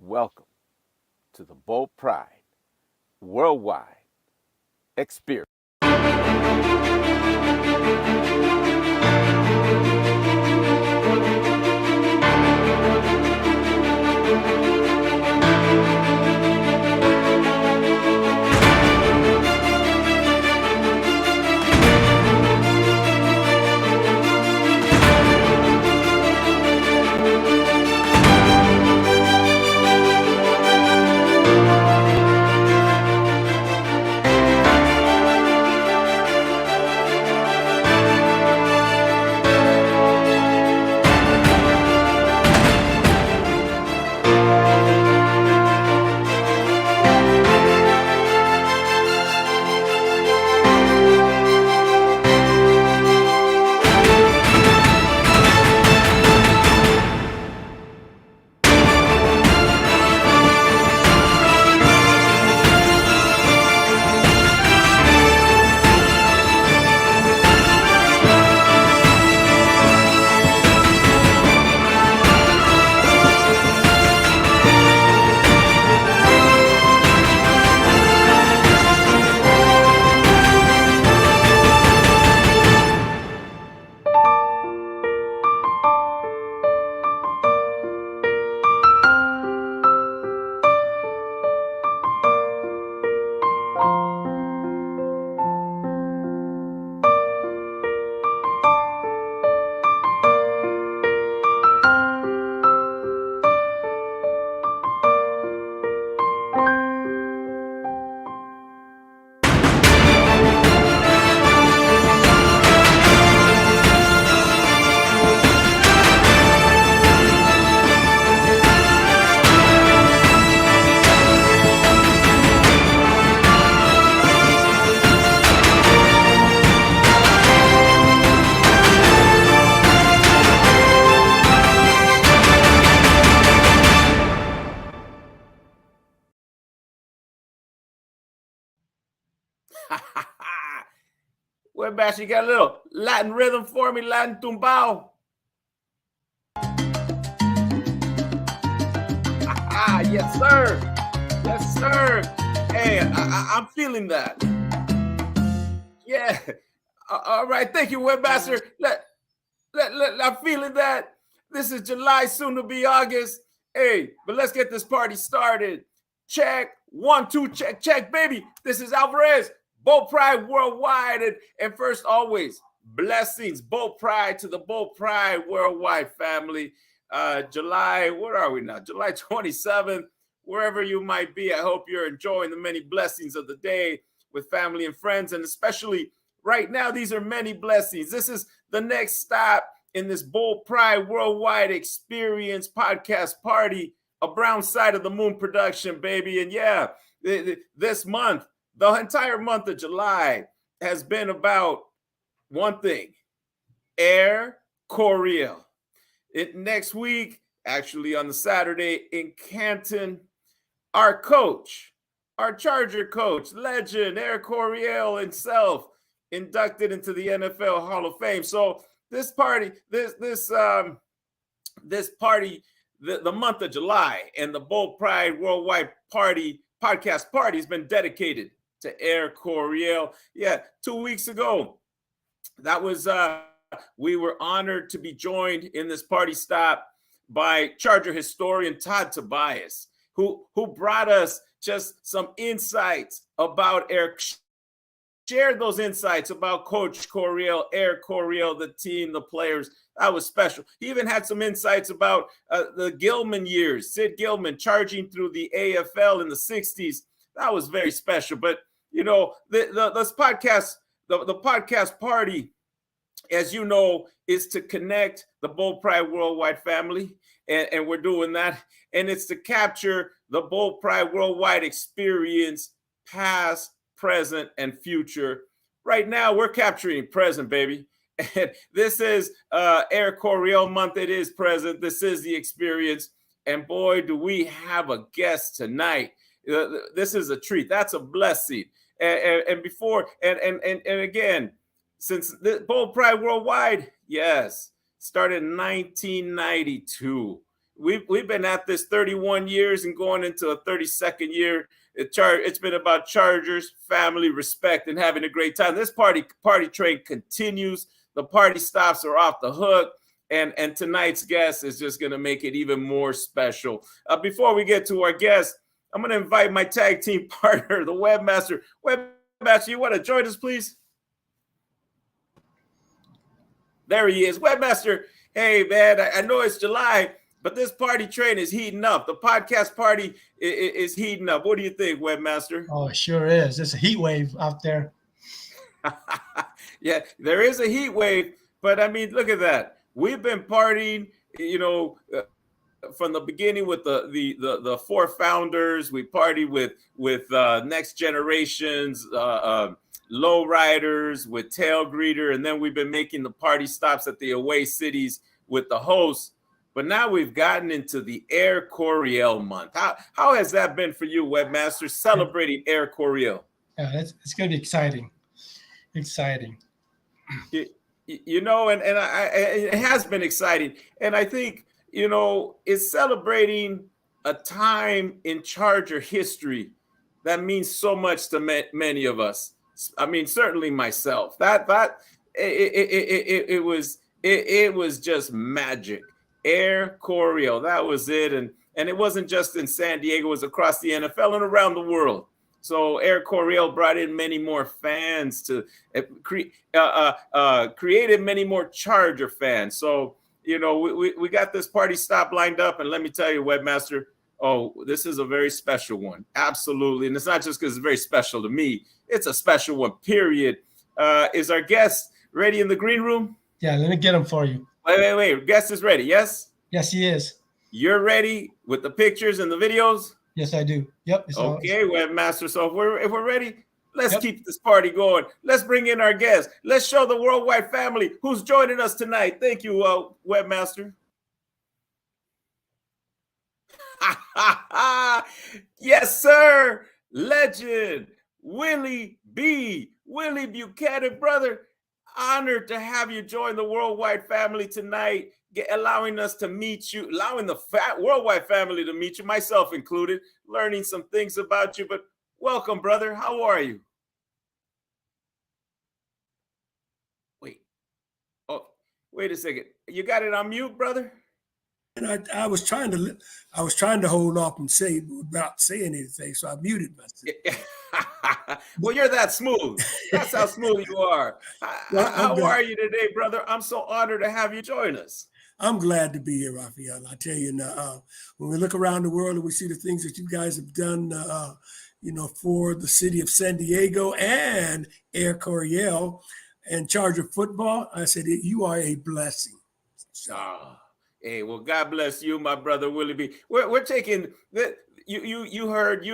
Welcome to the Bold Pride Worldwide Experience. Well, Bash, you got a little Latin rhythm for me, Latin tumbao. Yes, sir. Yes, sir. Hey, I'm feeling that. Yeah. All right. Thank you, Webmaster. I'm feeling that. This is July, soon to be August. Hey, but let's get this party started. Check. 1, 2, check, baby. This is Alvarez. Bold Pride Worldwide. And first, always, blessings. Bold Pride to the Bold Pride Worldwide family. July, what are we now? July 27th, wherever you might be. I hope you're enjoying the many blessings of the day with family and friends. And especially right now, these are many blessings. This is the next stop in this Bold Pride Worldwide Experience podcast party, a Brown Side of the Moon production, baby. And yeah, this month, the entire month of July has been about one thing: Air Coryell. Next week, actually on the Saturday in Canton, our coach, our Charger coach, legend, Air Coryell himself, inducted into the NFL Hall of Fame. So this party, the month of July and the Bold Pride Worldwide podcast party has been dedicated to Air Coryell. Yeah, 2 weeks ago, that was we were honored to be joined in this party stop by Charger historian Todd Tobias, who brought us just some insights about Air. Shared those insights about Coach Coryell, Air Coryell, the team, the players. That was special. He even had some insights about the Gilman years, Sid Gilman charging through the AFL in the 60s. That was very special. But, you know, this podcast, the podcast party, as you know, is to connect the Bold Pride Worldwide family. And we're doing that. And it's to capture the Bold Pride Worldwide experience, past, present, and future. Right now, we're capturing present, baby. And this is Air Coryell month. It is present. This is the experience. And boy, do we have a guest tonight. This is a treat. That's a blessing. And before, and again, since the Bold Pride Worldwide, yes, started in 1992. we've been at this 31 years and going into a 32nd year. It's been about Chargers, family, respect, and having a great time. This party train continues. The party stops are off the hook. And tonight's guest is just going to make it even more special. Before we get to our guest, I'm going to invite my tag team partner, the Webmaster. Webmaster, you want to join us, please? There he is. Webmaster, hey, man, I know it's July, but this party train is heating up. The podcast party is heating up. What do you think, Webmaster? Oh, it sure is. It's a heat wave out there. Yeah, there is a heat wave, but I mean, look at that. We've been partying, from the beginning with the four founders. We party with Next Generations, Lowriders, with Tail Greeter, and then we've been making the party stops at the away cities with the hosts. But now we've gotten into the Air Coryell month. How has that been for you, Webmaster, celebrating Air Coryell? Yeah, it's going to be exciting. Exciting. And it has been exciting. And I think, it's celebrating a time in Charger history that means so much to many of us. I mean, certainly myself. It was just magic. Air Coryell, that was it. And it wasn't just in San Diego, it was across the NFL and around the world. So Air Coryell brought in many more fans to created many more Charger fans. So, we got this party stop lined up. And let me tell you, Webmaster, this is a very special one. Absolutely. And it's not just because it's very special to me. It's a special one, period. Is our guest ready in the green room? Yeah, let me get him for you. Wait. Guest is ready, yes? Yes, he is. You're ready with the pictures and the videos? Yes, I do. Yep. Okay, Webmaster. So if we're ready, let's keep this party going. Let's bring in our guest. Let's show the worldwide family who's joining us tonight. Thank you, Webmaster. Yes, sir. Legend Willie Buchanan, brother. Honored to have you join the worldwide family tonight, allowing us to meet you, allowing the worldwide family to meet you, myself included, learning some things about you. But welcome, brother. How are you? Wait a second. You got it on mute, brother? And I was trying to hold off and say without saying anything, so I muted myself. Well, you're that smooth. That's how smooth you are. How are you today, brother? I'm so honored to have you join us. I'm glad to be here, Raphael. I tell you now, when we look around the world and we see the things that you guys have done, for the city of San Diego and Air Coryell and Charger football, I said you are a blessing. Hey, well, God bless you, my brother Willie B. We're taking that. You heard,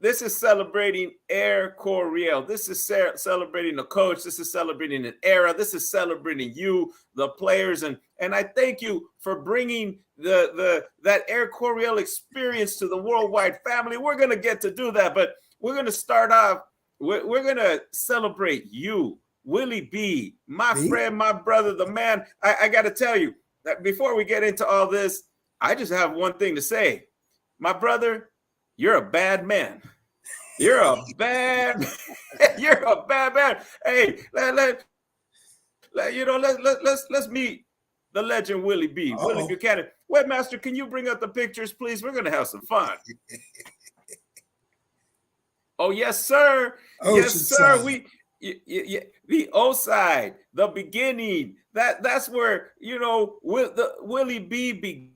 this is celebrating Air Coryell. This is celebrating the coach. This is celebrating an era. This is celebrating you, the players, and I thank you for bringing that Air Coryell experience to the worldwide family. We're gonna get to do that, but we're gonna start off. We're gonna celebrate you, Willie B, my friend, my brother, the man. I got to tell you that before we get into all this, I just have one thing to say, my brother. You're a bad man. You're a bad man. Hey, let's meet the legend Willie B. Uh-oh. Willie Buchanan. Webmaster, can you bring up the pictures, please? We're gonna have some fun. Oh, yes, sir. Yes, sir. The O side, the beginning. That's where Willie B began.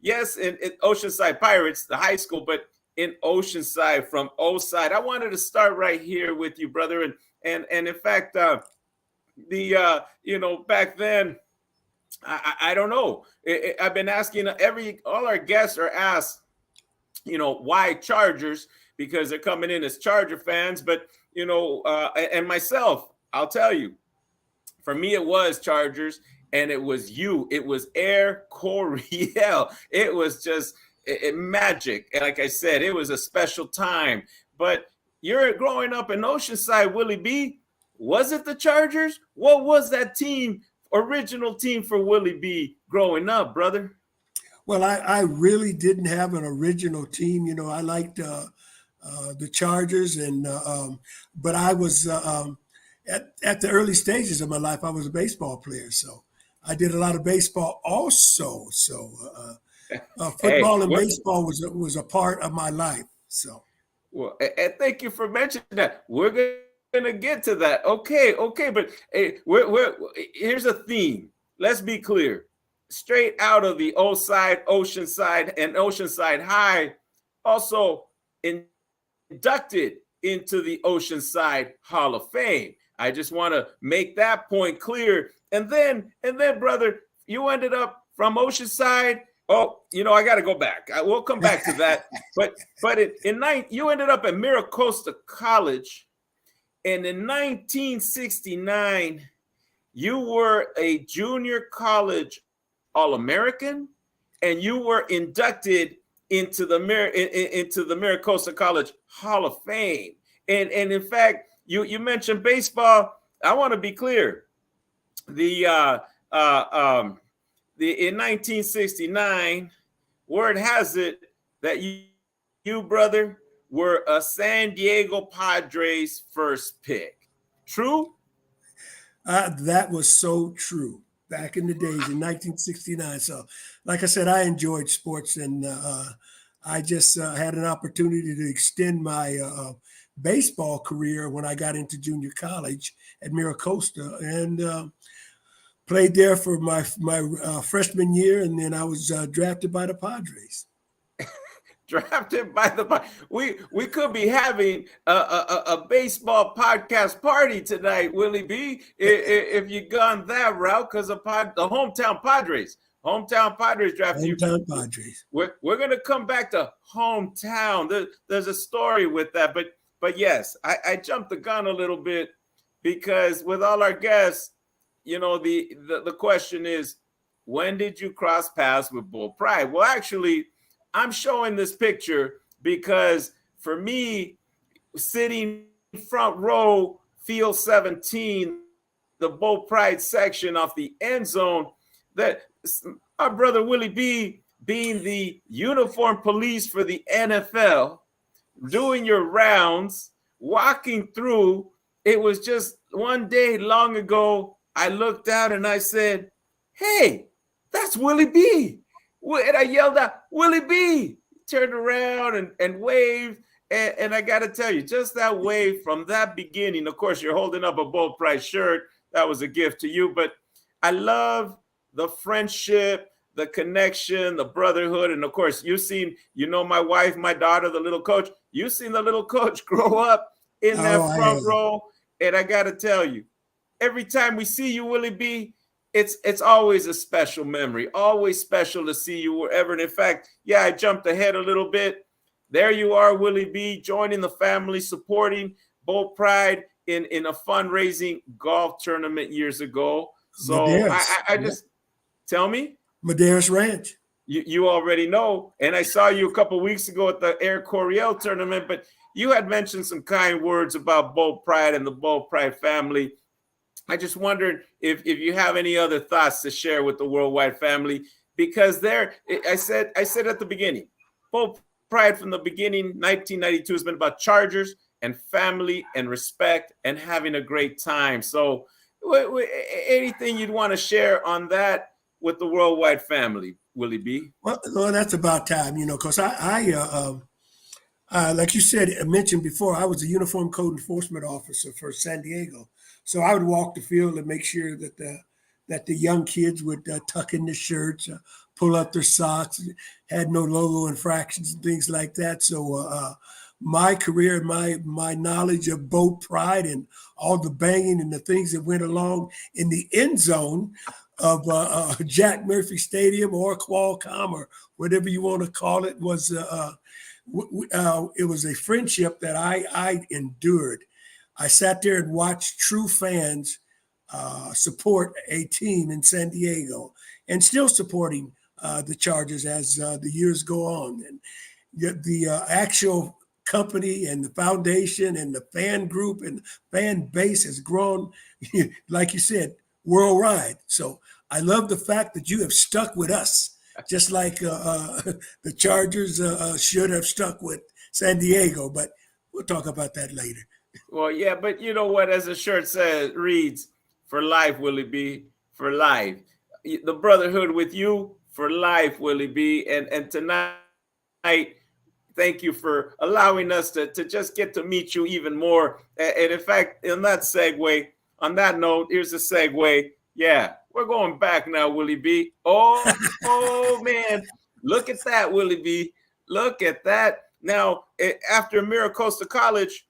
Yes, in Oceanside Pirates, the high school, but in Oceanside from O-side. I wanted to start right here with you, brother. And in fact, back then, I don't know. I've been asking all our guests are asked, why Chargers, because they're coming in as Charger fans. But, and myself, I'll tell you, for me, it was Chargers. And it was you. It was Air Coryell. It was just magic. And like I said, it was a special time. But you're growing up in Oceanside, Willie B. Was it the Chargers? What was that team original team for Willie B growing up, brother? Well, I really didn't have an original team. I liked the Chargers, but I was at the early stages of my life, I was a baseball player, so I did a lot of baseball also. So Hey, football and baseball was a part of my life. So, well, and thank you for mentioning that. We're gonna get to that. Okay, but hey, here's a theme. Let's be clear. Straight out of the Oceanside, and Oceanside High, also inducted into the Oceanside Hall of Fame. I just want to make that point clear. And then, brother, you ended up from Oceanside. Oh, I got to go back. We'll come back to that. But you ended up at Miracosta College, and in 1969, you were a junior college All-American, and you were inducted into the Miracosta College Hall of Fame. And in fact, you mentioned baseball. I want to be clear. In 1969, word has it that you brother, were a San Diego Padres first pick. True? That was so true back in the days in 1969. So, like I said, I enjoyed sports, and I just had an opportunity to extend my baseball career when I got into junior college at Miracosta, and played there for my freshman year, and then I was drafted by the Padres. Drafted by the we could be having a baseball podcast party tonight, Willie B. If you gone that route, because the hometown Padres drafted you. Hometown Padres. We're gonna come back to hometown. There's a story with that, but yes, I jumped the gun a little bit, because with all our guests, the question is, when did you cross paths with Bull Pride? Well, actually, I'm showing this picture because for me, sitting front row, field 17, the Bull Pride section off the end zone, that our brother Willie B, being the uniform police for the NFL, doing your rounds, walking through, it was just one day long ago, I looked out and I said, hey, that's Willie B. And I yelled out, Willie B. Turned around and waved. And I got to tell you, just that wave from that beginning, of course, you're holding up a Bull Pride shirt. That was a gift to you. But I love the friendship, the connection, the brotherhood. And of course, my wife, my daughter, the little coach, you've seen the little coach grow up in that front row. And I got to tell you, every time we see you, Willie B., it's always a special memory, always special to see you wherever. And in fact, I jumped ahead a little bit. There you are, Willie B., joining the family, supporting Bull Pride in a fundraising golf tournament years ago. So I just tell me. Madeiras Ranch. You already know. And I saw you a couple of weeks ago at the Coryell tournament, but you had mentioned some kind words about Bull Pride and the Bull Pride family. I just wondered if you have any other thoughts to share with the worldwide family, because I said at the beginning, Bull Pride from the beginning, 1992, has been about Chargers and family and respect and having a great time. So anything you'd want to share on that with the worldwide family, Willie B? Well, that's about time, because I like you said, I mentioned before, I was a uniform code enforcement officer for San Diego. So I would walk the field and make sure that the young kids would tuck in their shirts, pull up their socks, had no logo infractions and things like that. So my career, my knowledge of boat pride and all the banging and the things that went along in the end zone of Jack Murphy Stadium or Qualcomm or whatever you want to call it was it was a friendship that I endured. I sat there and watched true fans support a team in San Diego, and still supporting the Chargers as the years go on. And the actual company and the foundation and the fan group and fan base has grown, like you said, worldwide. So I love the fact that you have stuck with us, just like the Chargers should have stuck with San Diego. But we'll talk about that later. Well, yeah, but you know what? As the shirt reads, for life, Willie B, for life. The brotherhood with you for life, Willie B. And tonight, thank you for allowing us to just get to meet you even more. And in fact, in that segue, on that note, here's a segue. Yeah, we're going back now, Willie B. Oh man, look at that, Willie B. Look at that. Now, after Miracosta College,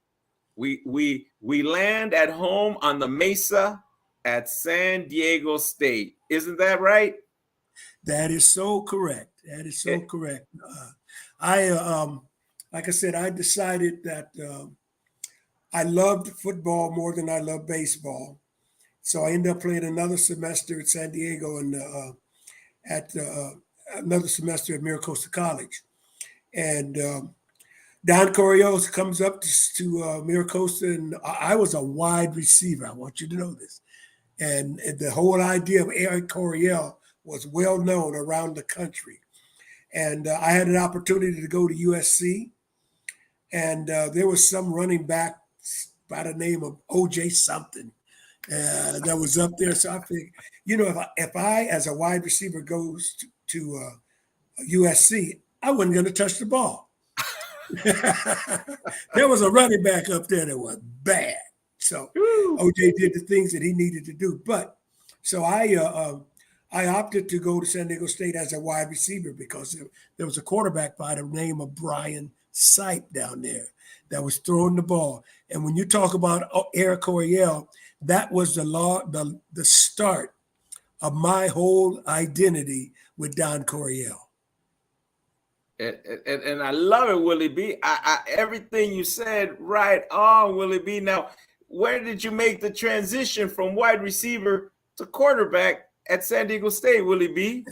we land at home on the Mesa at San Diego State. Isn't that right? That is so correct. That is so correct. Like I said, I decided that I loved football more than I loved baseball. So I ended up playing another semester at San Diego and another semester at Miracosta College. And Don Coryell comes up to Miracosta, and I was a wide receiver. I want you to know this. And the whole idea of Eric Coryell was well known around the country. And I had an opportunity to go to USC, and there was some running back by the name of OJ something that was up there. So I figured, if I as a wide receiver goes to USC, I wasn't going to touch the ball. There was a running back up there that was bad. So OJ did the things that he needed to do. But so I opted to go to San Diego State as a wide receiver because there was a quarterback by the name of Brian Sipe down there that was throwing the ball. And when you talk about Eric Coryell, that was the start of my whole identity with Don Coryell. And I love it, Willie B. Everything you said, right on, Willie B. Now, where did you make the transition from wide receiver to quarterback at San Diego State, Willie B?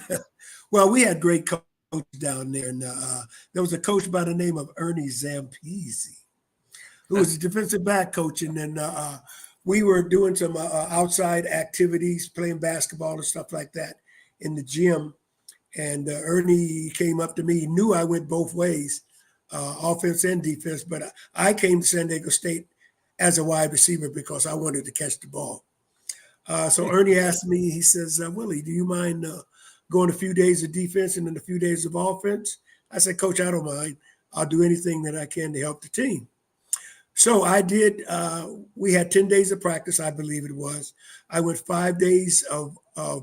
Well, we had great coaches down there. And there was a coach by the name of Ernie Zampese, who was a defensive back coach. And then we were doing some outside activities, playing basketball and stuff like that in the gym. And Ernie came up to me. He knew I went both ways, offense and defense. But I came to San Diego State as a wide receiver because I wanted to catch the ball. So Ernie asked me, he says, Willie, do you mind going a few days of defense and then a few days of offense? I said, Coach, I don't mind. I'll do anything that I can to help the team. So I did. We had 10 days of practice, I believe it was. I went 5 days of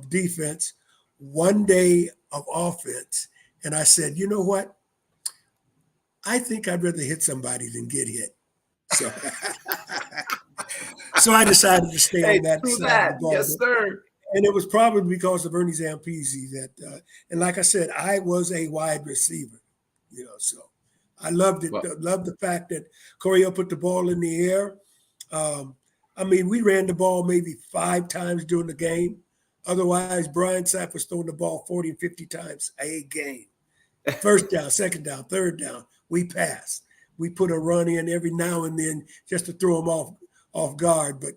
defense, 1 day of offense. And I said, you know what? I think I'd rather hit somebody than get hit. So, so I decided to stay on that side of the ball. Yes, sir. And it was probably because of Ernie Zampese that, and like I said, I was a wide receiver, so I loved it. Loved the fact that Coryell put the ball in the air. We ran the ball maybe 5 times during the game. Otherwise, Brian Sapp was throwing the ball 40 and 50 times a game. First down, second down, third down, we passed. We put a run in every now and then just to throw them off guard. But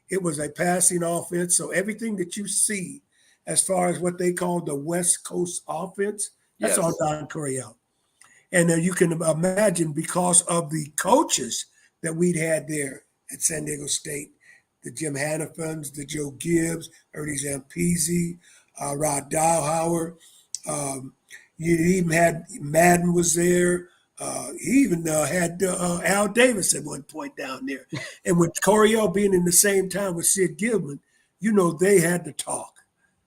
it was a passing offense. So everything that you see as far as what they call the West Coast offense, that's all Don Coryell. And you can imagine because of the coaches that we'd had there at San Diego State, the Jim Hannafins, the Joe Gibbs, Ernie Zampese, Rod Dowhauer. You even had Madden was there. He even had Al Davis at one point down there. And with Coryell being in the same time with Sid Gilman, they had to talk.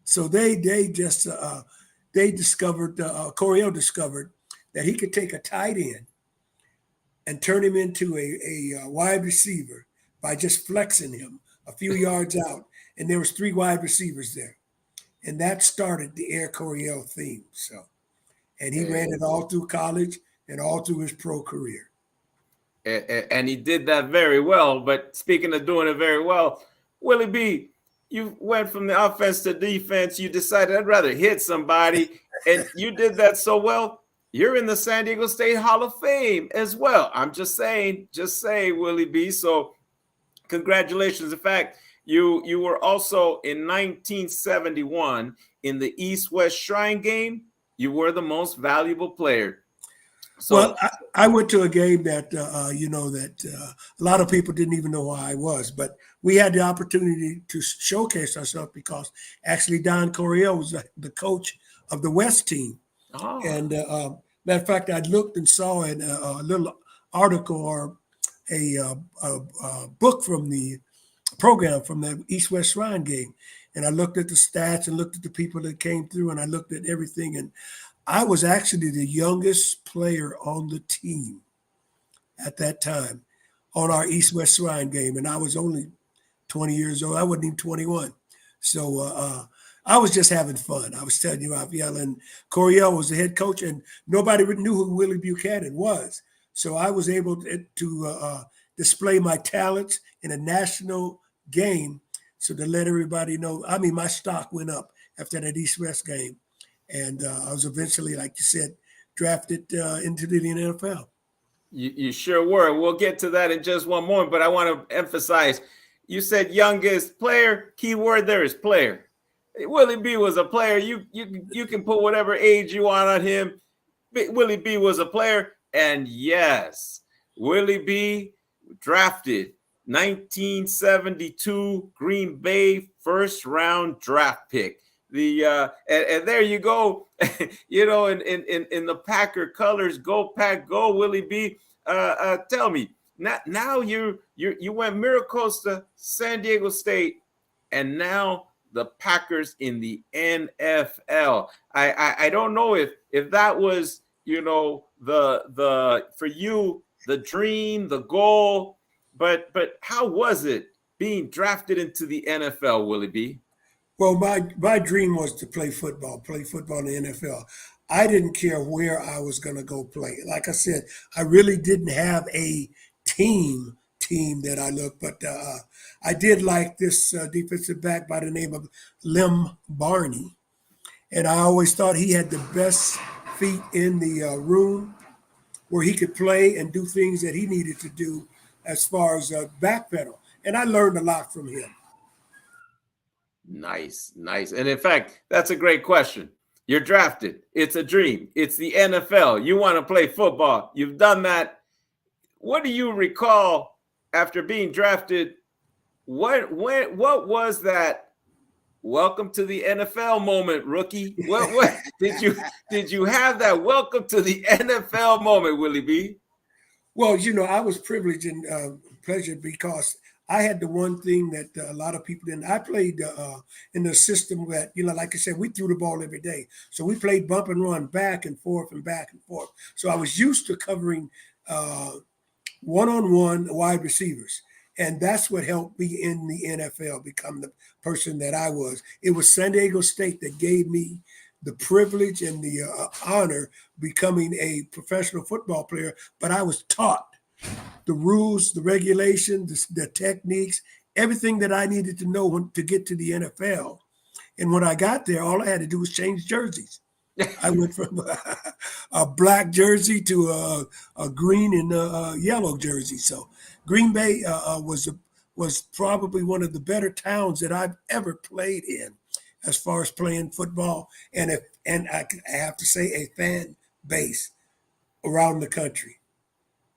So they discovered, Coryell discovered that he could take a tight end and turn him into a wide receiver by just flexing him a few yards out. And there was 3 wide receivers there. And that started the Air Coryell theme. And he ran it all through college and all through his pro career. And he did that very well. But speaking of doing it very well, Willie B, you went from the offense to defense. You decided I'd rather hit somebody. And you did that so well. You're in the San Diego State Hall of Fame as well. I'm just saying, Willie B. So congratulations. In fact, You were also in 1971 in the East-West Shrine game. You were the most valuable player. So, well, I went to a game that a lot of people didn't even know who I was, but we had the opportunity to showcase ourselves because actually Don Coryell was the coach of the West team. And matter of fact, I looked and saw in a little article or a book from the program from the East-West Shrine game, and I looked at the stats and looked at the people that came through, and I looked at everything, and I was actually the youngest player on the team at that time on our East-West Shrine game, and I was only 20 years old. I wasn't even 21. So I was just having fun. I was telling you, Raphael, and Coryell was the head coach, and nobody knew who Willie Buchanan was. So I was able to display my talents in a national game so to let everybody know. I mean, my stock went up after that East-West game. And I was eventually, like you said, drafted into the NFL. You sure were. We'll get to that in just one moment, but I want to emphasize, you said youngest player. Key word there is player. Willie B was a player. You can put whatever age you want on him. Willie B was a player. And yes, Willie B drafted 1972 Green Bay first round draft pick. And there you go, in the Packer colors, go Pack, go Willie B. Tell me now you went Miracosta, San Diego State, and now the Packers in the NFL. I don't know if that was the for you the dream, the goal, but how was it being drafted into the NFL, Willie B? Well, my dream was to play football in the NFL. I didn't care where I was going to go play. Like I said, I really didn't have a team that I looked, but I did like this defensive back by the name of Lem Barney. And I always thought he had the best feet in the room where he could play and do things that he needed to do as far as backpedal. And I learned a lot from him. Nice. And in fact, that's a great question. You're drafted. It's a dream. It's the NFL. You want to play football. You've done that. What do you recall after being drafted? What was that welcome to the NFL moment, rookie? What did you have that welcome to the NFL moment, Willie B? Well, I was privileged and pleasured because I had the one thing that a lot of people didn't. I played in the system that, like I said, we threw the ball every day. So we played bump and run back and forth and back and forth. So I was used to covering one-on-one wide receivers. And that's what helped me in the NFL become the person that I was. It was San Diego State that gave me the privilege and the honor becoming a professional football player. But I was taught the rules, the regulations, the techniques, everything that I needed to know to get to the NFL. And when I got there, all I had to do was change jerseys. I went from a black jersey to a green and a yellow jersey. So Green Bay was probably one of the better towns that I've ever played in as far as playing football. And I have to say a fan base around the country.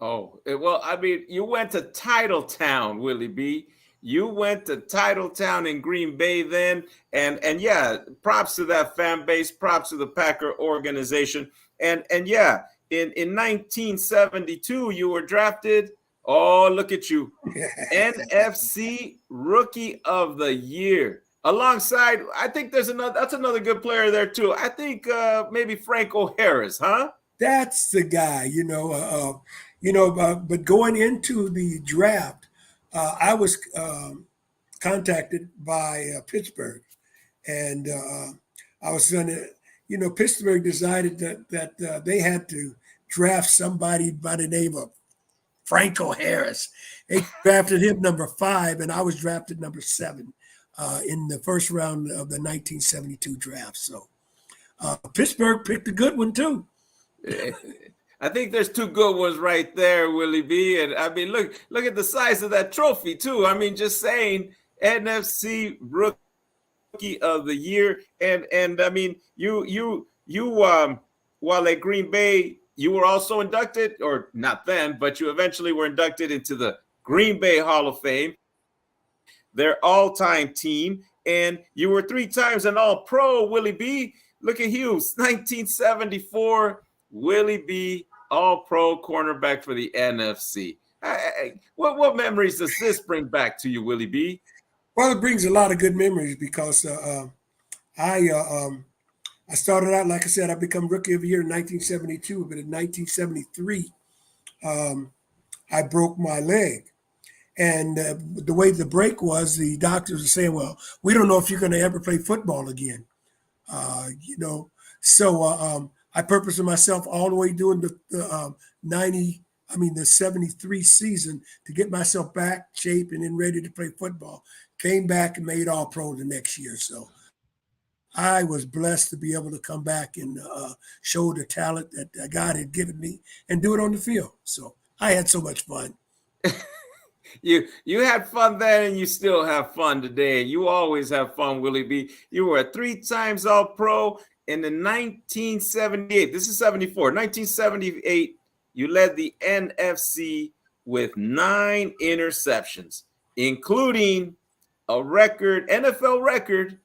Oh, well, I mean, you went to Titletown, Willie B. You went to Titletown in Green Bay then. And yeah, props to that fan base, props to the Packer organization. And yeah, in 1972, you were drafted. Oh, look at you. NFC Rookie of the Year. Alongside, I think that's another good player there too. I think maybe Franco Harris, huh? That's the guy, but going into the draft, I was contacted by Pittsburgh, and I was going to, Pittsburgh decided that they had to draft somebody by the name of Franco Harris. They drafted him number 5, and I was drafted number 7 in the first round of the 1972 draft. So Pittsburgh picked a good one too. I think there's 2 good ones right there, Willie B. And I mean, look at the size of that trophy too. I mean, just saying. NFC Rookie of the Year. And I mean, you while at Green Bay, you were also inducted, or not then, but you eventually were inducted into the Green Bay Hall of Fame, their all-time team, and you were 3 times an All-Pro, Willie B. Look at you, 1974, Willie B, All-Pro cornerback for the NFC. What memories does this bring back to you, Willie B? Well, it brings a lot of good memories because I started out, like I said, I become Rookie of the Year in 1972, but in 1973, I broke my leg. And the way the break was, the doctors were saying, well, we don't know if you're going to ever play football again. So I purposed myself all the way during the 73 season to get myself back shape and then ready to play football. Came back and made All-Pro the next year. So I was blessed to be able to come back and show the talent that God had given me and do it on the field. So I had so much fun. You had fun then, and you still have fun today. You always have fun, Willie B. You were 3 times All-Pro in the 1978. This is 74. 1978, you led the NFC with 9 interceptions, including a record, NFL record,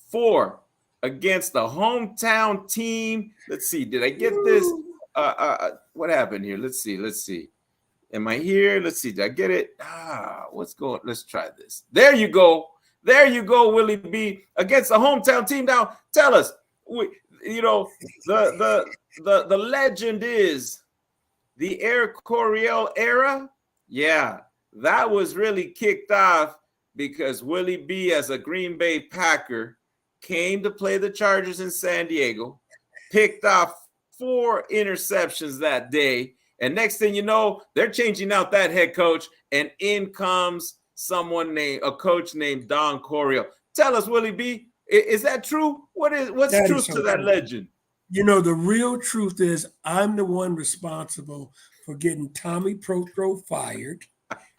4 against the hometown team. Let's see. Did I get this? What happened here? Let's see. Am I here? Let's see. Did I get it? What's going? Let's try this. There you go. Willie B. Against the hometown team. Now, tell us. The legend is the Coryell era. Yeah, that was really kicked off because Willie B, as a Green Bay Packer, came to play the Chargers in San Diego, picked off 4 interceptions that day. And next thing you know, they're changing out that head coach, and in comes a coach named Don Coryell. Tell us, Willie B, is that true? What's the truth to that legend? The real truth is I'm the one responsible for getting Tommy Protro fired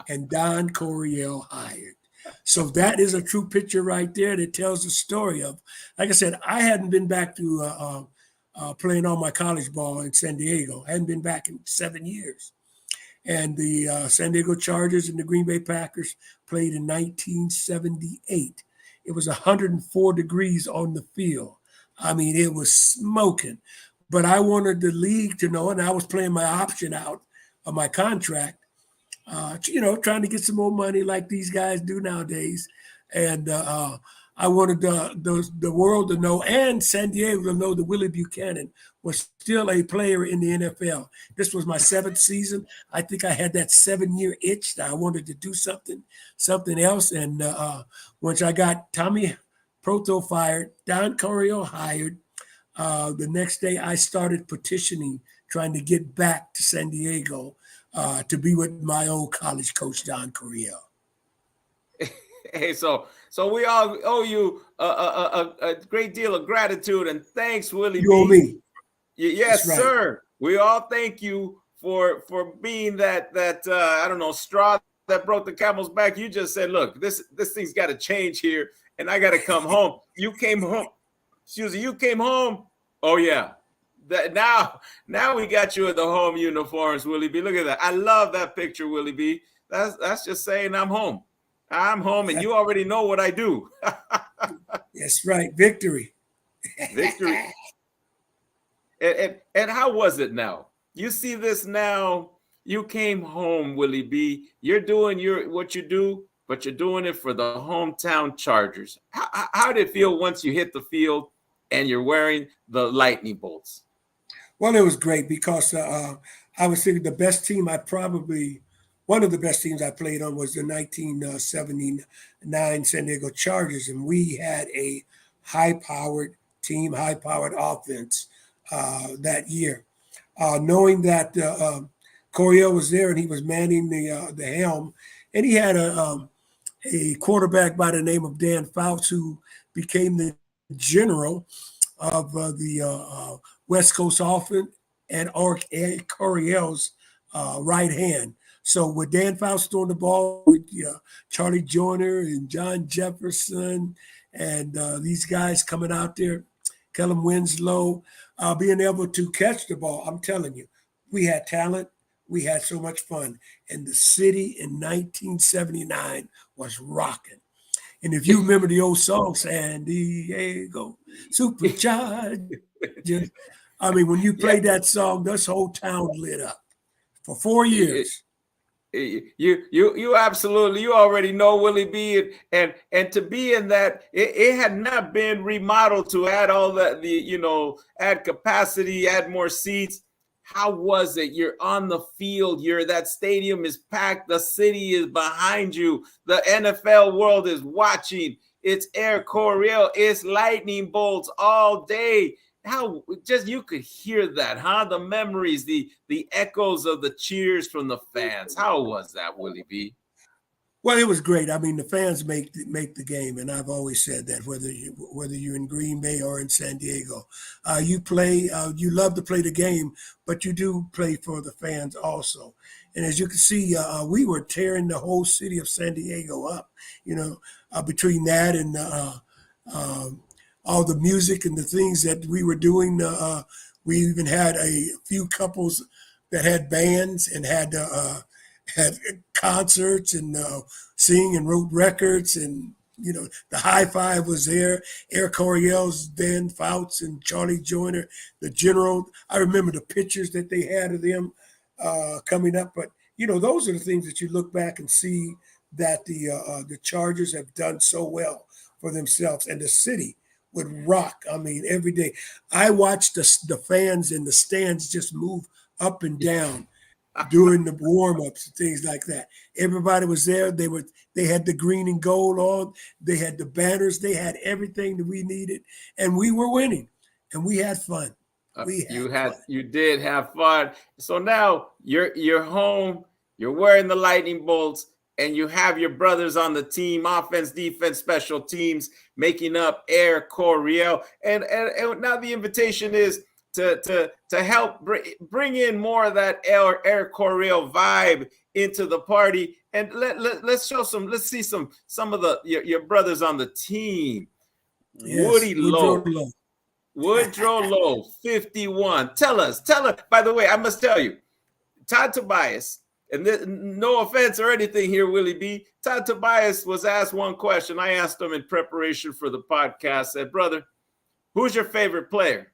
and Don Coryell hired. So that is a true picture right there that tells the story of, like I said, I hadn't been back to playing all my college ball in San Diego. I hadn't been back in 7 years. And the San Diego Chargers and the Green Bay Packers played in 1978. It was 104 degrees on the field. I mean, it was smoking. But I wanted the league to know, and I was playing my option out of my contract, trying to get some more money like these guys do nowadays. And I wanted the world to know, and San Diego to know, that Willie Buchanan was still a player in the NFL. This was my 7th season. I think I had that 7-year itch that I wanted to do something else. And once I got Tommy Proto fired, Don Coryell hired, the next day I started petitioning, trying to get back to San Diego to be with my old college coach, Don Coryell. Hey, so we all owe you a great deal of gratitude and thanks, Willie. You owe me. Yes, right, sir. We all thank you for being that I don't know, straw that broke the camel's back. You just said, look, this thing's got to change here, and I got to come home. You came home. Susie, you came home. Oh yeah. Now we got you in the home uniforms, Willie B. Look at that. I love that picture, Willie B. That's just saying I'm home. I'm home, and you already know what I do. That's right. Victory. Victory. And how was it now? You see this now. You came home, Willie B. You're doing what you do, but you're doing it for the hometown Chargers. How did it feel once you hit the field and you're wearing the lightning bolts? Well, it was great because I was thinking one of the best teams I played on was the 1979 San Diego Chargers, and we had a high-powered team, high-powered offense that year. Knowing that Coryell was there and he was manning the helm, and he had a quarterback by the name of Dan Fouts, who became the general of the West Coast offense and Coryell's right hand. So with Dan Fausto on the ball, with Charlie Joyner and John Jefferson, and these guys coming out there, Kellen Winslow, being able to catch the ball, I'm telling you, we had talent. We had so much fun. And the city in 1979 was rocking. And if you remember the old song, San Diego, Supercharged. I mean, when you played that song, this whole town lit up for 4 years. You absolutely, you already know Willie B, and to be in that, it had not been remodeled to add all the add capacity, add more seats. How was it? You're on the field. That stadium is packed. The city is behind you. The NFL world is watching. It's Air Coryell. It's lightning bolts all day. How just you could hear that, huh? The memories, the echoes of the cheers from the fans. How was that, Willie B? Well, it was great. I mean, the fans make the game, and I've always said that whether you're in Green Bay or in San Diego, you play. You love to play the game, but you do play for the fans also. And as you can see, we were tearing the whole city of San Diego up. Between that and all the music and the things that we were doing, we even had a few couples that had bands and had concerts and sing and wrote records, and the high five was there. Air Coryell's Dan Fouts and Charlie Joyner, the general. I remember the pictures that they had of them coming up. But those are the things that you look back and see that the Chargers have done so well for themselves, and the city would rock. I mean, every day I watched the fans in the stands just move up and down during the warm-ups and things like that. Everybody was there. They had the green and gold on. They had the banners. They had everything that we needed, and we were winning, and we had fun. You did have fun. So now you're home. You're wearing the lightning bolts, and you have your brothers on the team, offense, defense, special teams, making up Air Coryell. And now the invitation is to help bring in more of that Air Coryell vibe into the party, and let's see some of your brothers on the team. Yes, Woodrow Lowe, 51. Tell us. By the way, I must tell you, Todd Tobias, and no offense or anything here, Willie B. Todd Tobias was asked one question. I asked him in preparation for the podcast. Said, brother, who's your favorite player?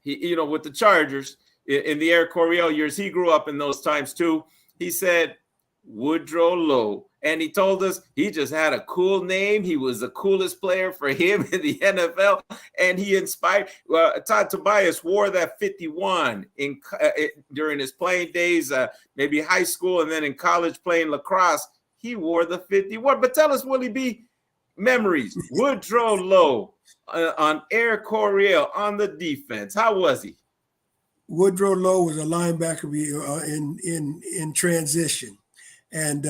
He, with the Chargers in the Air Coryell years, he grew up in those times too. He said Woodrow Lowe, and he told us he just had a cool name. He was the coolest player for him in the NFL, and he inspired. Todd Tobias wore that 51 during his playing days, maybe high school, and then in college playing lacrosse. He wore the 51. But tell us, Willie B, memories. Woodrow Lowe on Air Coryell on the defense. How was he? Woodrow Lowe was a linebacker in transition, and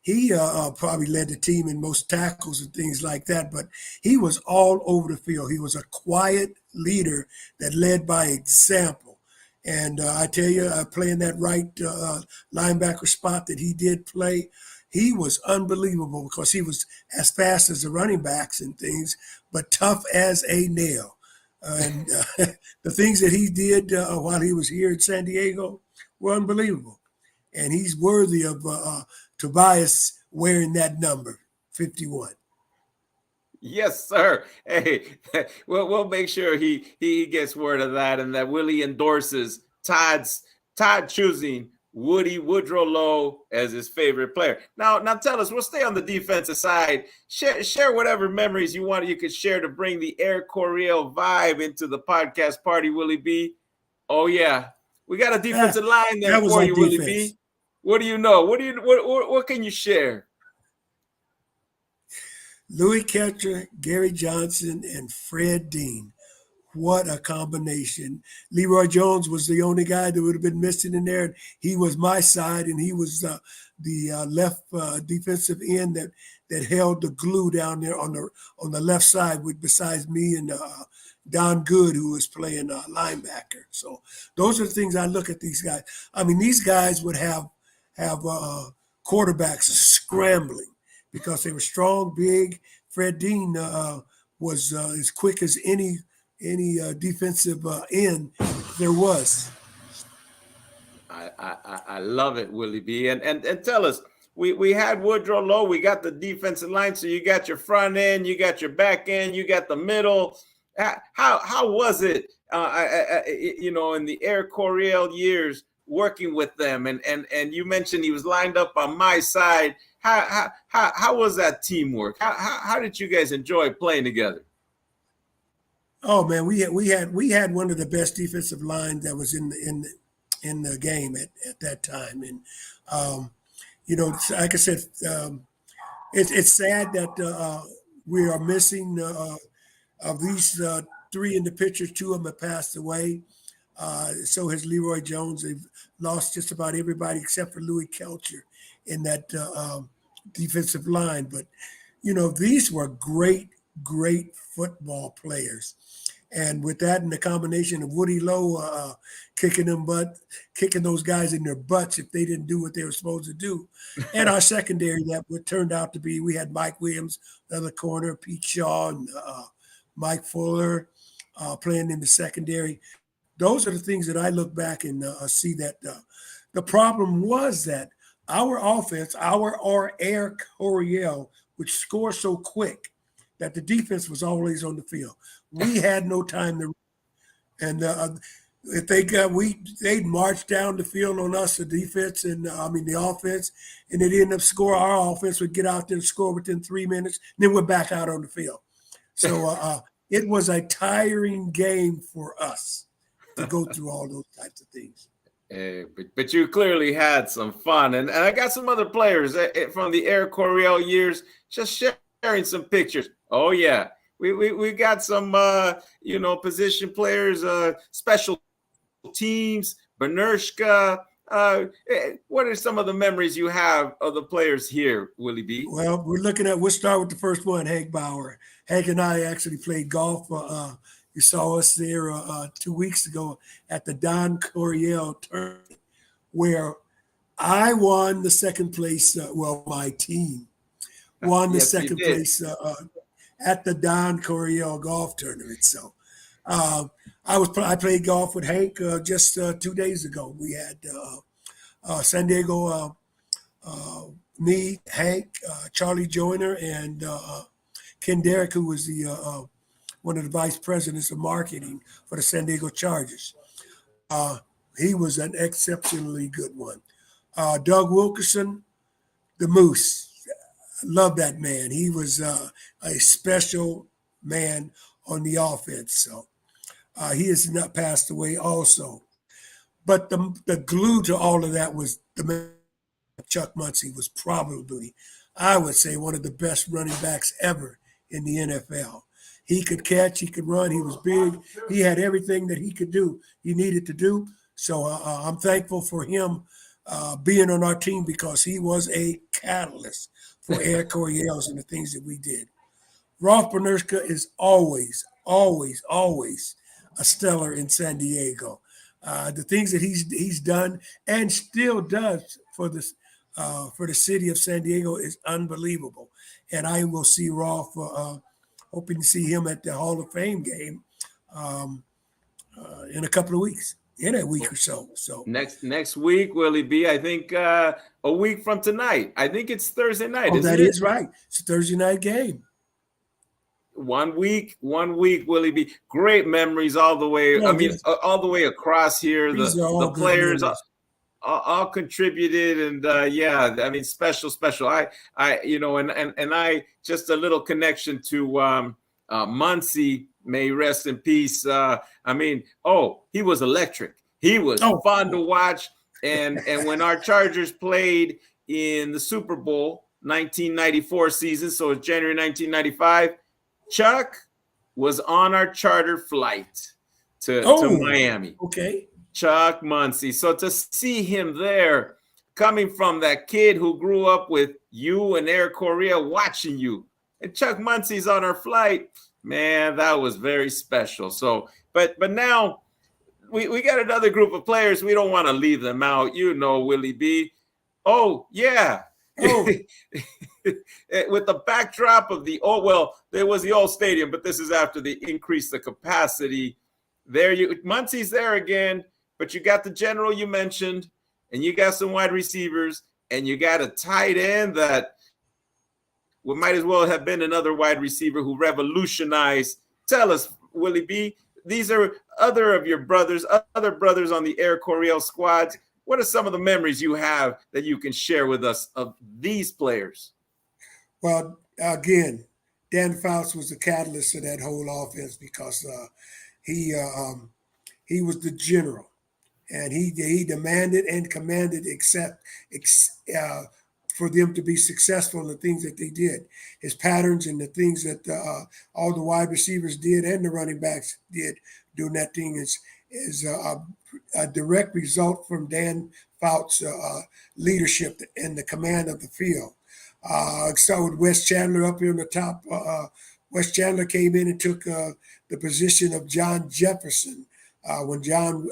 he probably led the team in most tackles and things like that. But he was all over the field. He was a quiet leader that led by example. And I tell you, playing that right linebacker spot that he did play, he was unbelievable because he was as fast as the running backs and things, but tough as a nail. And the things that he did while he was here in San Diego were unbelievable. And he's worthy of Tobias wearing that number, 51. Yes, sir. Hey, we'll make sure he gets word of that, and that Willie endorses Todd choosing Woodrow Lowe as his favorite player. Now tell us, we'll stay on the defensive side. Share whatever memories you could share to bring the Air Coryell vibe into the podcast party, Willie B. Oh yeah. We got a defensive line there for you, Willie B. What do you know? What can you share? Louis Ketcher, Gary Johnson, and Fred Dean. What a combination. Leroy Jones was the only guy that would have been missing in there. He was my side, and he was the left defensive end that held the glue down there on the left side, besides me and Don Good, who was playing linebacker. So those are the things I look at these guys. I mean, these guys would have have quarterbacks scrambling because they were strong, big. Fred Dean was as quick as any defensive end there was. I love it, Willie B. And tell us, we had Woodrow Lowe, we got the defensive line, so you got your front end, you got your back end, you got the middle. How was it, in the Air Coryell years working with them? And you mentioned he was lined up on my side. How was that teamwork? How did you guys enjoy playing together? Oh man, we had one of the best defensive lines that was in the game at that time, and like I said, it's sad that we are missing of these three in the picture. Two of them have passed away. So has Leroy Jones. They've lost just about everybody except for Louis Kelcher in that defensive line. But these were great football players. And with that and the combination of Woody Lowe kicking those guys in their butts if they didn't do what they were supposed to do. And our secondary that what turned out to be, we had Mike Williams, the other corner, Pete Shaw, and Mike Fuller playing in the secondary. Those are the things that I look back and see that the problem was that our offense, our Air Coryell, would score so quick that the defense was always on the field. We had no time to, and if they'd march down the field on us, the defense and the offense, and they'd end up score. Our offense would get out there and score within 3 minutes, and then we're back out on the field. So it was a tiring game for us to go through all those types of things. But you clearly had some fun, and I got some other players from the Air Coryell years just sharing some pictures. Oh yeah. We got some position players, special teams, Benershka. What are some of the memories you have of the players here, Willie B? Well, we'll start with the first one, Hank Bauer. Hank and I actually played golf. You saw us there 2 weeks ago at the Don Coryell tournament, where I won the second place. My team won the second place at the Don Coryell golf tournament. So I played golf with Hank just 2 days ago. We had San Diego, me, Hank, Charlie Joyner, and Ken Derrick, who was the one of the vice presidents of marketing for the San Diego Chargers. He was an exceptionally good one. Doug Wilkerson, the Moose. Love that man. He was a special man on the offense. So he has not passed away also. But the glue to all of that was the man. Chuck Muncie was probably, I would say, one of the best running backs ever in the NFL. He could catch, he could run, he was big. He had everything that he needed to do. So I'm thankful for him being on our team because he was a catalyst for Air Coryells and the things that we did. Rolf Benershka is always a stellar in San Diego. The things that he's done and still does for the city of San Diego is unbelievable. And I will see Rolf, hoping to see him at the Hall of Fame game in a couple of weeks. In a week or so. So next week, Willie B, I think a week from tonight. I think it's Thursday night. Oh, that is right. It's a Thursday night game. 1 week, Willie B. Great memories all the way. All the way across here. The players all contributed, and special. I just a little connection to Muncie. May rest in peace. He was electric. He was fun to watch. And when our Chargers played in the Super Bowl 1994 season, so it's January 1995, Chuck was on our charter flight to Miami. Okay. Chuck Muncie. So to see him there, coming from that kid who grew up with you and Air Coryell watching you, and Chuck Muncie's on our flight, man, that was very special. So, but now we got another group of players. We don't want to leave them out. Willie B. Oh, yeah. Oh, With the backdrop of there was the old stadium, but this is after they increased the capacity. Muncie's there again, but you got the general you mentioned, and you got some wide receivers, and you got a tight end that might as well have been another wide receiver who revolutionized. Tell us, Willie B, these are other brothers on the Air Coryell squads. What are some of the memories you have that you can share with us of these players? well, again, Dan Fouts was the catalyst of that whole offense because he was the general, and he demanded and commanded for them to be successful in the things that they did. His patterns and the things that all the wide receivers did and the running backs did doing that thing is a direct result from Dan Fouts' leadership and the command of the field. Start with Wes Chandler up here on the top. Wes Chandler came in and took the position of John Jefferson when John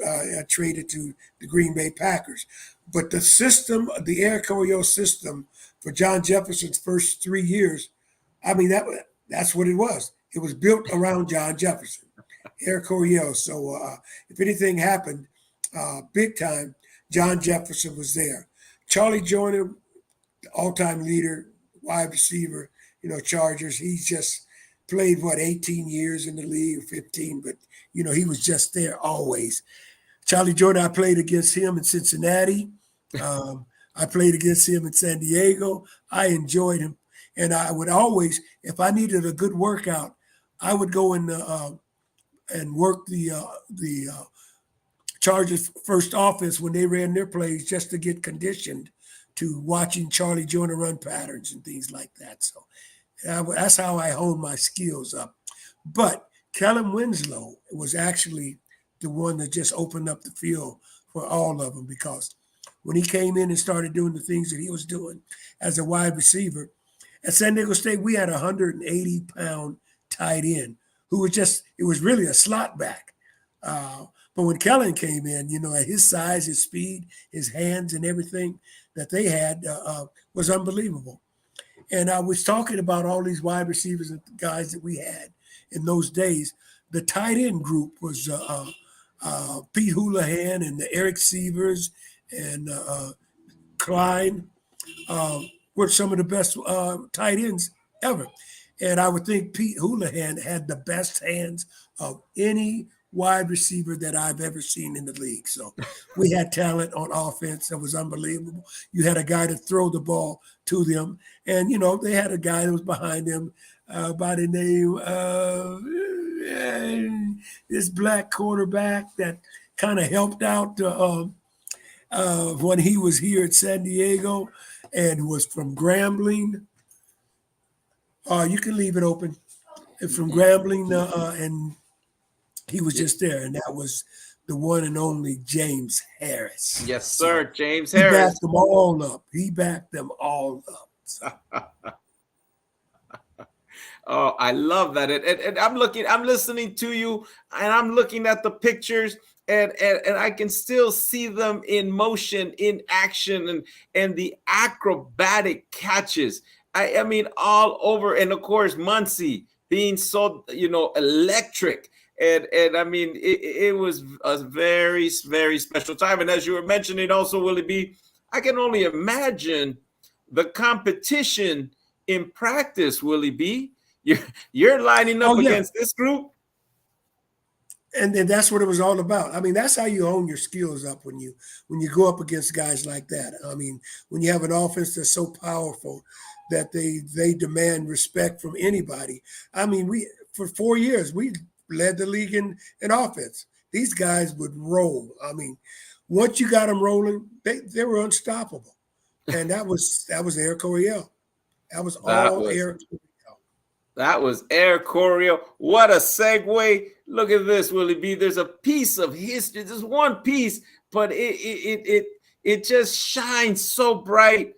traded to the Green Bay Packers. But the system, the Air Coryell system for John Jefferson's first 3 years, I mean, that's what it was. It was built around John Jefferson, Air Coryell. So if anything happened big time, John Jefferson was there. Charlie Joyner, all-time leader, wide receiver, Chargers. He just played, 18 years in the league, 15, but, he was just there always. Charlie Joyner, I played against him in Cincinnati. I played against him in San Diego. I enjoyed him. And I would always, if I needed a good workout, I would go in and work the Chargers first offense when they ran their plays just to get conditioned to watching Charlie Joyner run patterns and things like that. So that's how I honed my skills up. But Kellen Winslow was actually the one that just opened up the field for all of them, because when he came in and started doing the things that he was doing as a wide receiver, at San Diego State, we had a 180-pound tight end who it was really a slot back. But when Kellen came in, at his size, his speed, his hands and everything that they had was unbelievable. And I was talking about all these wide receivers and guys that we had in those days. The tight end group was Pete Houlihan and the Eric Sievers and Klein were some of the best tight ends ever. And I would think Pete Houlihan had the best hands of any wide receiver that I've ever seen in the league. So we had talent on offense that was unbelievable. You had a guy to throw the ball to them. And, they had a guy that was behind them by the name of this black quarterback that kind of helped out when he was here at San Diego and was from Grambling. You can leave it open. From Grambling, and he was just there, and that was the one and only James Harris. Yes, sir, James He Harris. backed them all up. He backed them all up. Oh, I love that. And I'm listening to you, and I'm looking at the pictures, and I can still see them in motion, in action, and the acrobatic catches. I mean, all over. And of course, Muncie being so, electric. And I mean, it was a very, very special time. And as you were mentioning also, Willie B, I can only imagine the competition in practice, Willie B. You're lining up against this group. And that's what it was all about. I mean, that's how you hone your skills up when you go up against guys like that. I mean, when you have an offense that's so powerful that they demand respect from anybody. I mean, for 4 years, we led the league in offense. These guys would roll. I mean, once you got them rolling, they were unstoppable. And that was Air Coryell. That was Air Coryell. That was Air Coryell. What a segue. Look at this, Willie B. There's a piece of history. There's one piece, but it just shines so bright.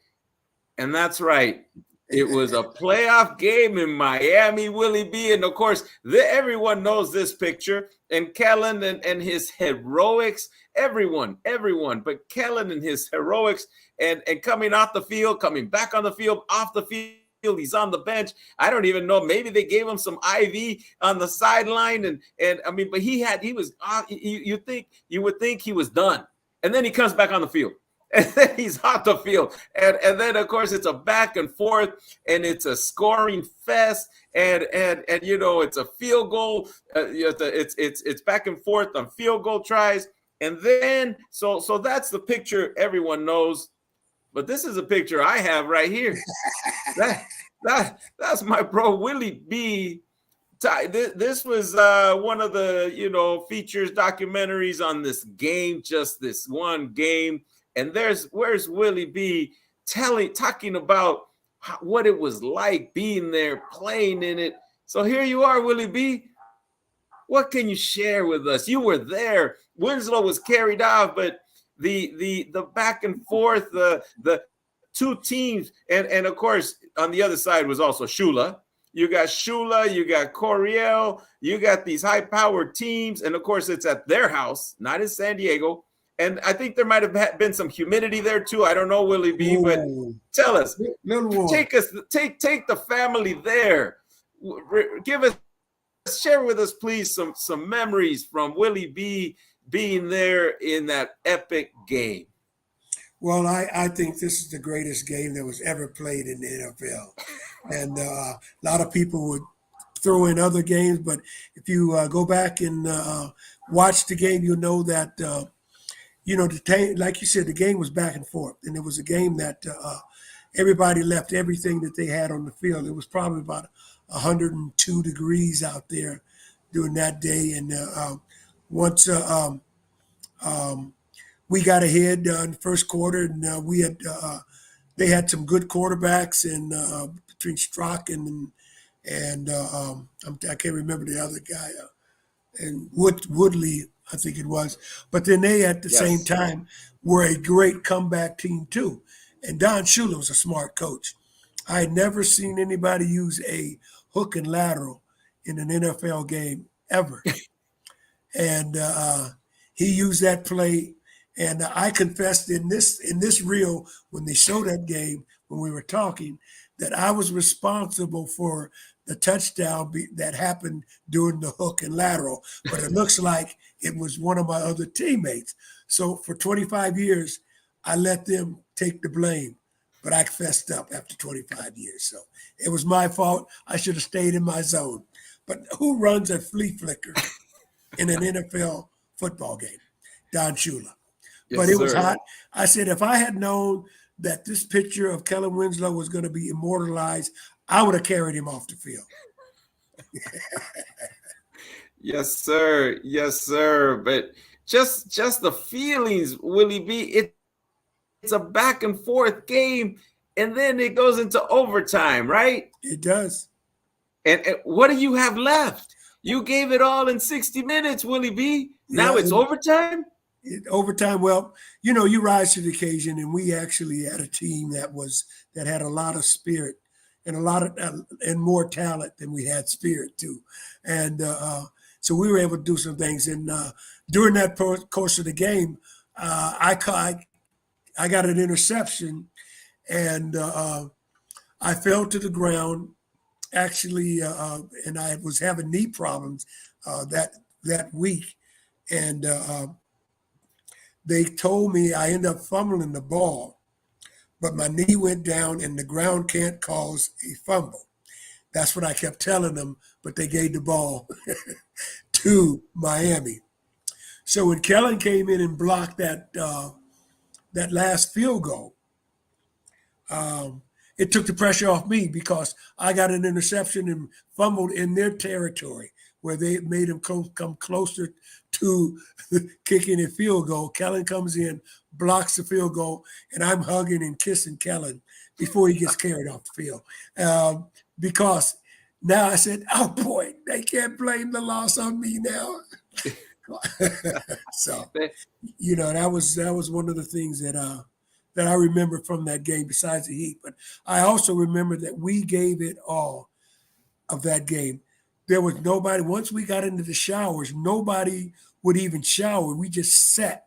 And that's right. It was a playoff game in Miami, Willie B. And of course, everyone knows this picture. And Kellen and his heroics, everyone. But Kellen and his heroics and coming off the field, coming back on the field, off the field. He's on the bench. I don't even know. Maybe they gave him some IV on the sideline, and I mean, but you would think he was done, and then he comes back on the field, and then he's off the field, and then of course it's a back and forth, and it's a scoring fest, and you know it's a field goal. It's back and forth on field goal tries, and then so that's the picture everyone knows. But this is a picture I have right here. That's my bro Willie B. This was one of the features documentaries on this game, just this one game. And where's Willie B. talking about what it was like being there, playing in it. So here you are, Willie B. What can you share with us? You were there. Winslow was carried off, but the back and forth, the two teams, and of course on the other side was also Shula. You got Shula, you got Coryell, you got these high-powered teams, and of course it's at their house, not in San Diego. And I think there might have been some humidity there too. I don't know, Willie B, but tell us, take the family there. Share with us, please, some memories from Willie B being there in that epic game. Well, I think this is the greatest game that was ever played in the NFL. And a lot of people would throw in other games, but if you go back and watch the game, you'll know that, like you said, the game was back and forth. And it was a game that everybody left everything that they had on the field. It was probably about 102 degrees out there during that day. And once we got ahead in the first quarter, and they had some good quarterbacks between Strock and I can't remember the other guy, and Woodley, I think it was. But then they at the same time were a great comeback team too. And Don Shula was a smart coach. I had never seen anybody use a hook and lateral in an NFL game ever. And he used that play. And I confessed in this reel, when they showed that game, when we were talking, that I was responsible for the touchdown that happened during the hook and lateral. But it looks like it was one of my other teammates. So for 25 years, I let them take the blame. But I fessed up after 25 years. So it was my fault. I should have stayed in my zone. But who runs a flea flicker in an NFL football game? Don Shula. Yes, but it was hot. I said, if I had known that this picture of Kellen Winslow was going to be immortalized, I would have carried him off the field. Yes, sir. Yes, sir. But just the feelings, Willie B. It's a back and forth game, and then it goes into overtime, right? It does. And what do you have left? You gave it all in 60 minutes, Willie B. Now it's overtime? Overtime. Well, you rise to the occasion, and we actually had a team that had a lot of spirit and and more talent than we had spirit too. And so we were able to do some things. And during that course of the game, I got an interception, and I fell to the ground. Actually, and I was having knee problems that week, and they told me I ended up fumbling the ball, but my knee went down, and the ground can't cause a fumble. That's what I kept telling them, but they gave the ball to Miami. So when Kellen came in and blocked that last field goal, it took the pressure off me because I got an interception and fumbled in their territory where they made him come closer to kicking a field goal. Kellen comes in, blocks the field goal, and I'm hugging and kissing Kellen before he gets carried off the field. Because now I said, oh boy, they can't blame the loss on me now. So, that was one of the things that that I remember from that game besides the heat. But I also remember that we gave it all of that game. There was nobody, once we got into the showers, nobody would even shower. We just sat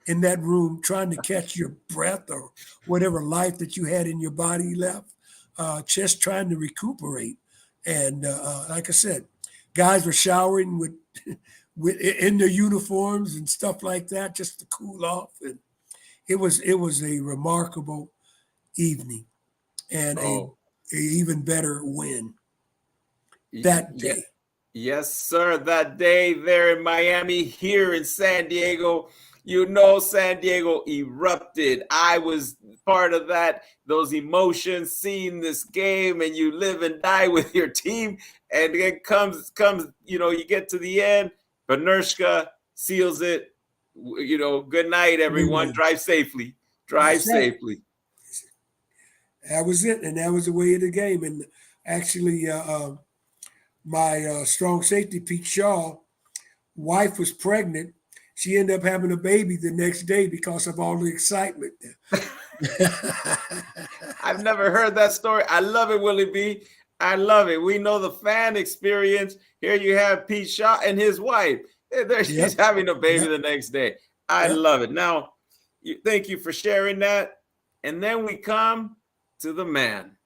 in that room trying to catch your breath or whatever life that you had in your body left, just trying to recuperate. And like I said, guys were showering with in their uniforms and stuff like that just to cool off. And it was a remarkable evening and a even better win that day. Yes, sir. That day there in Miami, here in San Diego, San Diego erupted. I was part of that, those emotions, seeing this game, and you live and die with your team. And it comes, you get to the end. Panershka seals it. Good night, everyone. Drive safely. Drive safely. That was it. And that was the way of the game. And actually, my strong safety, Pete Shaw, wife was pregnant. She ended up having a baby the next day because of all the excitement. I've never heard that story. I love it, Willie B. I love it. We know the fan experience. Here you have Pete Shaw and his wife. She's having a baby the next day. I love it. Now, thank you for sharing that. And then we come to the man,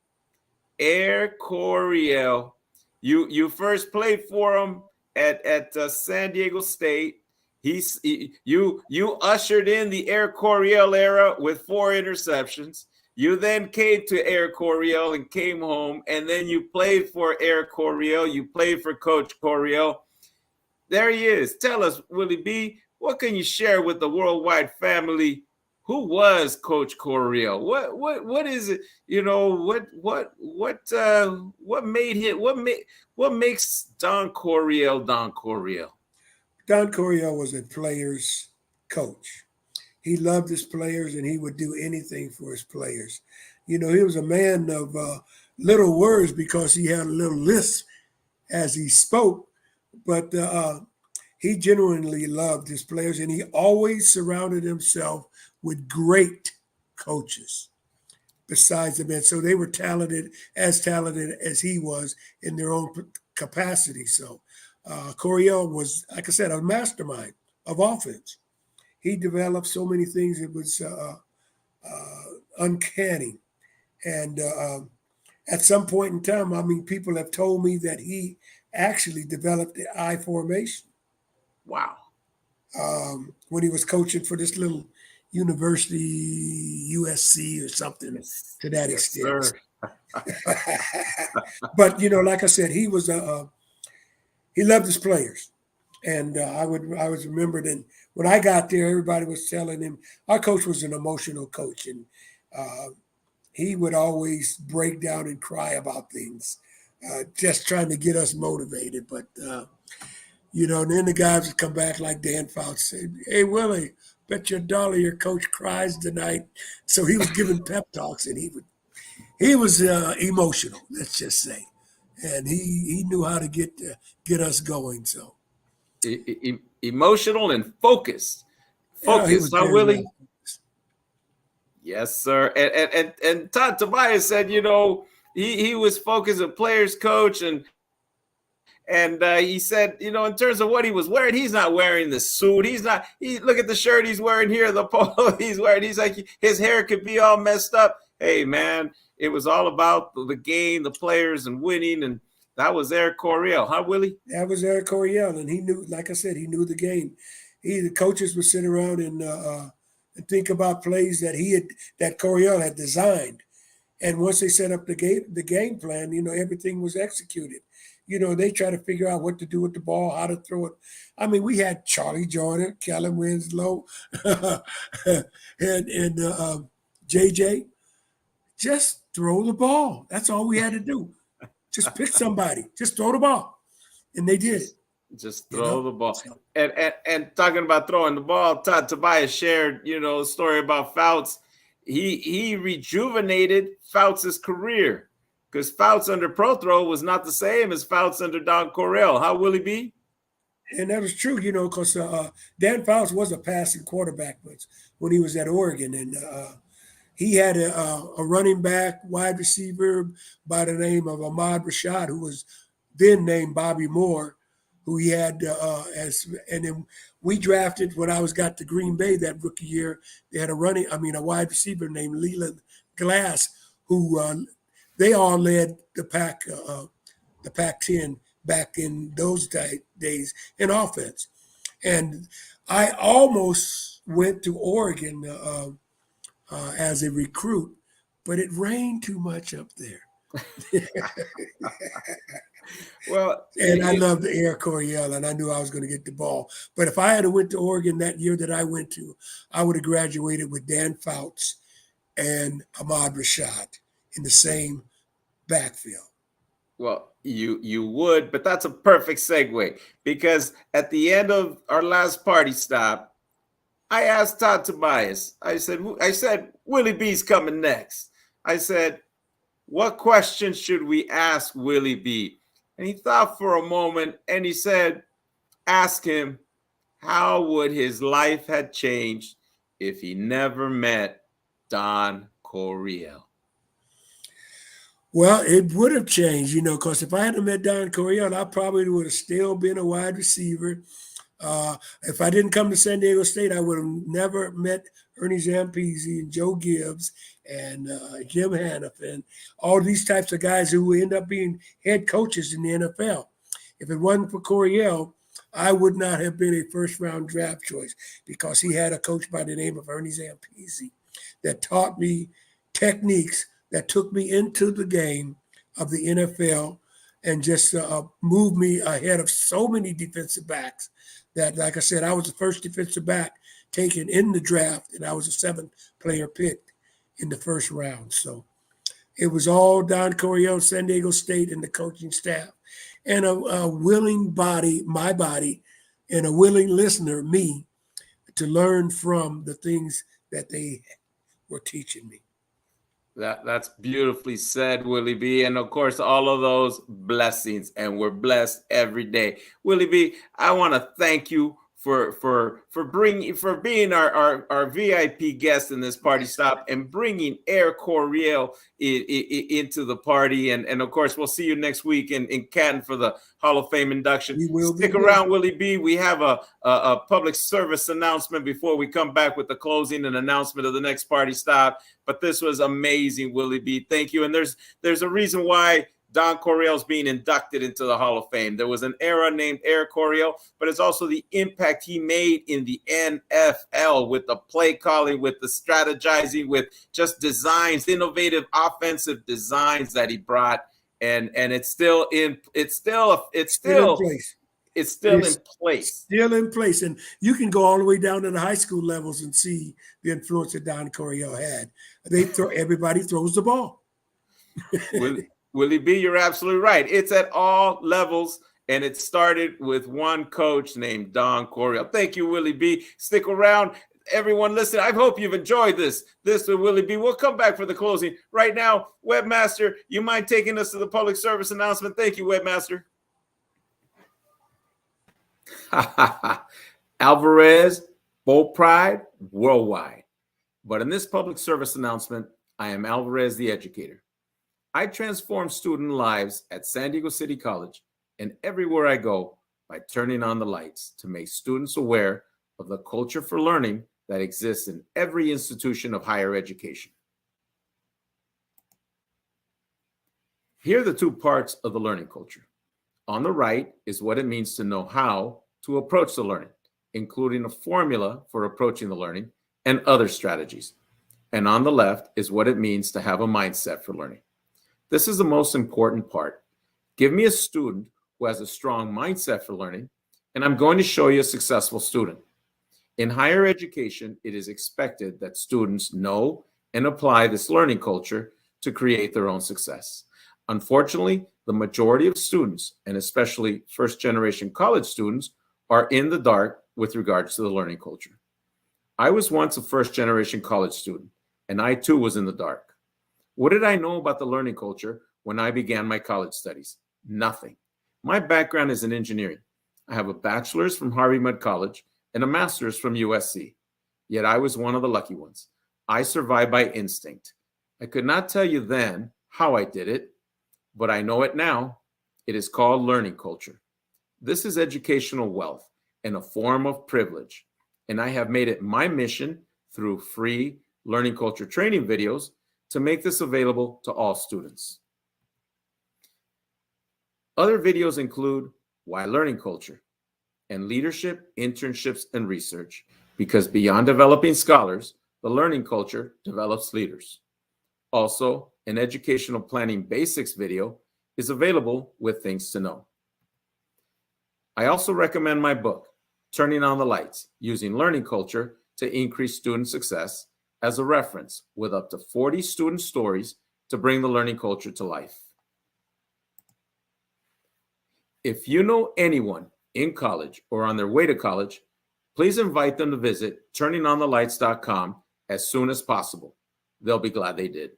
Air Coryell. You first played for him at San Diego State. You ushered in the Air Coryell era with 4 interceptions. You then came to Air Coryell and came home, and then you played for Air Coryell. You played for Coach Coryell. There he is. Tell us, Willie B, what can you share with the worldwide family? Who was Coach Coryell? What is it? What makes Don Coryell Don Coryell? Don Coryell was a player's coach. He loved his players, and he would do anything for his players. He was a man of little words because he had a little lisp as he spoke, but he genuinely loved his players, and he always surrounded himself with great coaches besides the men. So they were talented as he was in their own capacity. So Coryell was, like I said, a mastermind of offense. He developed so many things. It was uncanny. And at some point in time, people have told me that he actually developed the I formation. Wow. When he was coaching for this little university, USC or something to that extent. But, like I said, he was he loved his players. And I was remembered, and when I got there, everybody was telling him, our coach was an emotional coach, and he would always break down and cry about things, just trying to get us motivated. But, and then the guys would come back like Dan Fouts said, hey, Willie, bet your dollar your coach cries tonight. So he was giving pep talks, and he was emotional, let's just say. And he knew how to get us going, so. Emotional and focused. Focused, huh, Willie? Yes, sir. And Todd Tobias said, he was focused, a players coach, and he said, in terms of what he was wearing, he's not wearing the suit. Look at the shirt he's wearing here, the polo he's wearing. He's like, his hair could be all messed up. Hey, man, it was all about the game, the players, and winning, and that was Eric Coryell, huh, Willie? That was Eric Coryell, and he knew, like I said, he knew the game. The coaches would sit around and think about plays that Coryell had designed, and once they set up the game plan, everything was executed. They try to figure out what to do with the ball, how to throw it. We had Charlie Jordan, Kellen Winslow, and JJ. Just throw the ball. That's all we had to do. Just pick somebody. Just throw the ball. And they did it. Just throw the ball. And talking about throwing the ball, Todd Tobias shared, a story about Fouts. He rejuvenated Fouts' career because Fouts under Pro Throw was not the same as Fouts under Don Coryell. How will he be? And that was true, because Dan Fouts was a passing quarterback when he was at Oregon. And he had a running back, wide receiver by the name of Ahmad Rashad, who was then named Bobby Moore, who he had and then we drafted when I got to Green Bay that rookie year. They had a wide receiver named Leland Glass, who they all led the Pac-10 back in those days in offense. And I almost went to Oregon as a recruit, but it rained too much up there. Well, and I loved the Air Coryell, and I knew I was going to get the ball. But if I had went to Oregon that year that I went to, I would have graduated with Dan Fouts and Ahmad Rashad in the same backfield. Well, you would, but that's a perfect segue, because at the end of our last party stop, I asked Todd Tobias, I said, Willie B's coming next. I said, what question should we ask Willie B? And he thought for a moment, and he said, ask him, how would his life have changed if he never met Don Coryell? Well, it would have changed, because if I hadn't met Don Coryell, I probably would have still been a wide receiver. If I didn't come to San Diego State, I would have never met Ernie Zampese and Joe Gibbs and Jim Haniff and all these types of guys who end up being head coaches in the NFL. If it wasn't for Coryell, I would not have been a first-round draft choice, because he had a coach by the name of Ernie Zampese that taught me techniques that took me into the game of the NFL and just moved me ahead of so many defensive backs that, like I said, I was the first defensive back taken in the draft, and I was a 7th-player picked in the first round. So it was all Don Coryell, San Diego State, and the coaching staff, and a willing body, my body, and a willing listener, me, to learn from the things that they were teaching me. That's beautifully said, Willie B. And of course, all of those blessings, and we're blessed every day. Willie B, I want to thank you for being our VIP guest in this party stop and bringing Air Coryell into the party. And of course, we'll see you next week in Canton for the Hall of Fame induction. Stick around, Willie B. We have a public service announcement before we come back with the closing and announcement of the next party stop. But this was amazing, Willie B. Thank you. And there's a reason why Don Coryell's being inducted into the Hall of Fame. There was an era named Air Coryell, but it's also the impact he made in the NFL with the play calling, with the strategizing, with just designs, innovative offensive designs that he brought. And it's still in place. Still in place. And you can go all the way down to the high school levels and see the influence that Don Coryell had. Everybody throws the ball. Willie B, you're absolutely right. It's at all levels, and it started with one coach named Don Coryell. Thank you, Willie B. Stick around. Everyone, listen, I hope you've enjoyed this with Willie B. We'll come back for the closing. Right now, Webmaster, you mind taking us to the public service announcement? Thank you, Webmaster. Alvarez, Bull Pride, worldwide. But in this public service announcement, I am Alvarez, the educator. I transform student lives at San Diego City College and everywhere I go by turning on the lights to make students aware of the culture for learning that exists in every institution of higher education. Here are the two parts of the learning culture. On the right is what it means to know how to approach the learning, including a formula for approaching the learning and other strategies. And on the left is what it means to have a mindset for learning. This is the most important part. Give me a student who has a strong mindset for learning, and I'm going to show you a successful student. In higher education, it is expected that students know and apply this learning culture to create their own success. Unfortunately, the majority of students, and especially first-generation college students, are in the dark with regards to the learning culture. I was once a first-generation college student, and I too was in the dark. What did I know about the learning culture when I began my college studies? Nothing. My background is in engineering. I have a bachelor's from Harvey Mudd College and a master's from USC. Yet I was one of the lucky ones. I survived by instinct. I could not tell you then how I did it, but I know it now. It is called learning culture. This is educational wealth and a form of privilege, and I have made it my mission through free learning culture training videos to make this available to all students. Other videos include Why Learning Culture and Leadership, Internships, and Research, because beyond developing scholars, the learning culture develops leaders. Also, an educational planning basics video is available with things to know. I also recommend my book, Turning on the Lights, Using Learning Culture to Increase Student Success, as a reference with up to 40 student stories to bring the learning culture to life. If you know anyone in college or on their way to college, please invite them to visit turningonthelights.com as soon as possible. They'll be glad they did.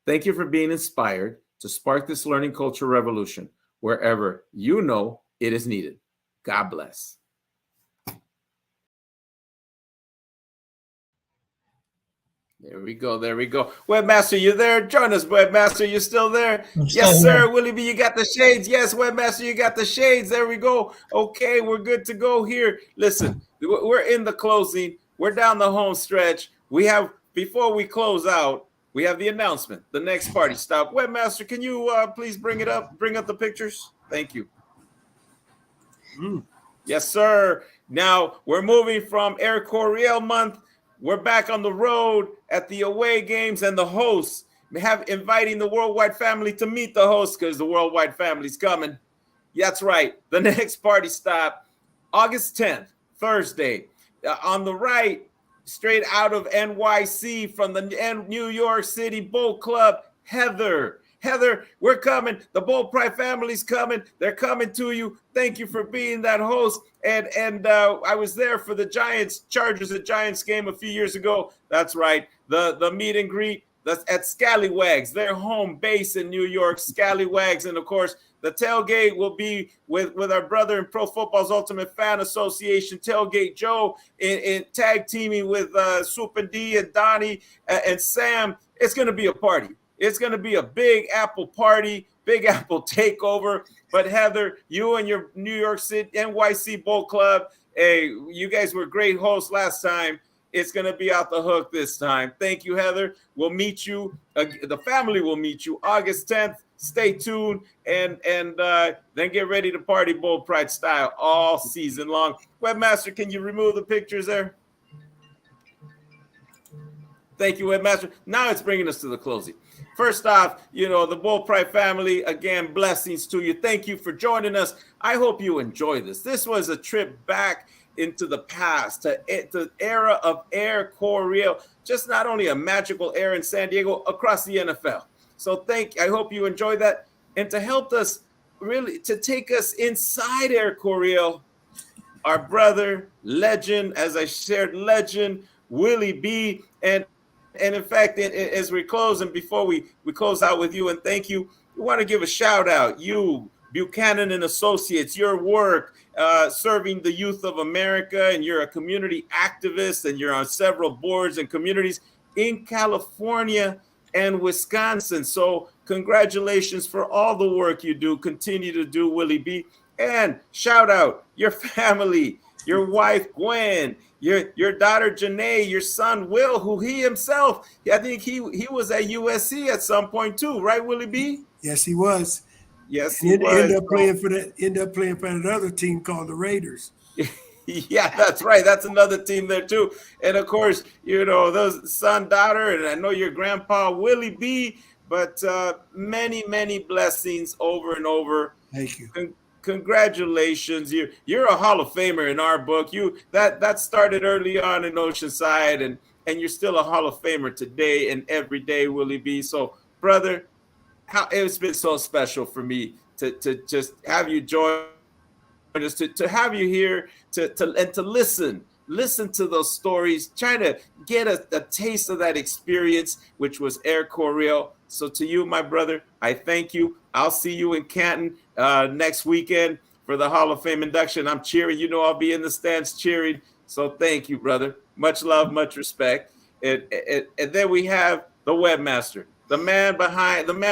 Thank you for being inspired to spark this learning culture revolution wherever you know it is needed. God bless. There we go. There we go. Webmaster, you there? Join us, Webmaster. You still there? Yes, sir. Willie B, you got the shades. Yes, Webmaster, you got the shades. There we go. Okay, we're good to go here. Listen, we're in the closing. We're down the home stretch. We have, before we close out, we have the announcement. The next party stop. Webmaster, can you please bring it up? Bring up the pictures. Thank you. Yes, sir. Now we're moving from Air Coryell month. We're back on the road at the away games, and the hosts inviting the worldwide family to meet the hosts because the worldwide family's coming. That's right. The next party stop, August 10th, Thursday. On the right, straight out of NYC from the New York City Bowl Club, Heather. Heather, we're coming. The Bowl Pride family's coming. They're coming to you. Thank you for being that host. And I was there for the Chargers and Giants game a few years ago. That's right. The meet and greet at Scallywags, their home base in New York, Scallywags. And, of course, the tailgate will be with our brother in Pro Football's Ultimate Fan Association, Tailgate Joe, in tag teaming with Soup and D and Donnie and Sam. It's going to be a party. It's going to be a Big Apple party, Big Apple takeover. But Heather, you and your New York City NYC Bowl Club, hey, you guys were great hosts last time. It's going to be out the hook this time. Thank you, Heather. We'll meet you. The family will meet you August 10th. Stay tuned and then get ready to party Bowl Pride style all season long. Webmaster, can you remove the pictures there? Thank you, Webmaster. Now it's bringing us to the closing. First off, the Bowl Pride family, again, blessings to you. Thank you for joining us. I hope you enjoy this. This was a trip back into the past, to the era of Air Coryell, just not only a magical era in San Diego, across the NFL. So I hope you enjoyed that. And to help us really, to take us inside Air Coryell, our brother, legend, as I shared, legend, Willie B. And in fact, as we close and before we close out with you and thank you, we want to give a shout out. You, Buchanan and Associates, your work serving the youth of America, and you're a community activist and you're on several boards and communities in California and Wisconsin. So congratulations for all the work you do. Continue to do, Willie B. And shout out your family, your wife, Gwen, your daughter, Janae, your son, Will, who he himself, I think he was at USC at some point too, right, Willie B? Yes, he was. Yes, he was. Ended up playing for another team called the Raiders. Yeah, that's right. That's another team there too. And of course, those son, daughter, and I know your grandpa, Willie B, but many, many blessings over and over. Thank you. Congratulations. You're a Hall of Famer in our book. That started early on in Oceanside, and you're still a Hall of Famer today and every day, Willie B. So, brother, it's been so special for me to just have you join us, to have you here, and to listen to those stories, trying to get a taste of that experience, which was Air Coryell. So to you, my brother, I thank you. I'll see you in Canton next weekend for the Hall of Fame induction. I'm cheering. I'll be in the stands cheering. So thank you, brother. Much love, much respect. And then we have the webmaster, the man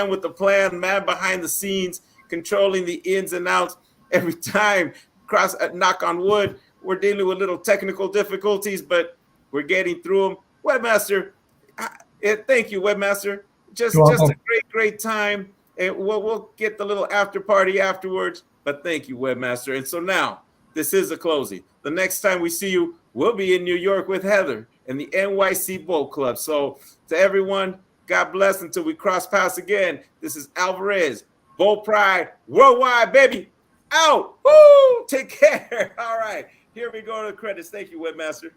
with the plan, the man behind the scenes, controlling the ins and outs. Every time, knock on wood, we're dealing with little technical difficulties, but we're getting through them. Webmaster, thank you, Webmaster. Just a great time. And we'll get the little after party afterwards. But thank you, Webmaster. And so now, this is a closing. The next time we see you, we'll be in New York with Heather and the NYC Boat Club. So to everyone, God bless until we cross paths again. This is Alvarez, Boat Pride Worldwide, baby. Out. Woo! Take care. All right. Here we go to the credits. Thank you, Webmaster.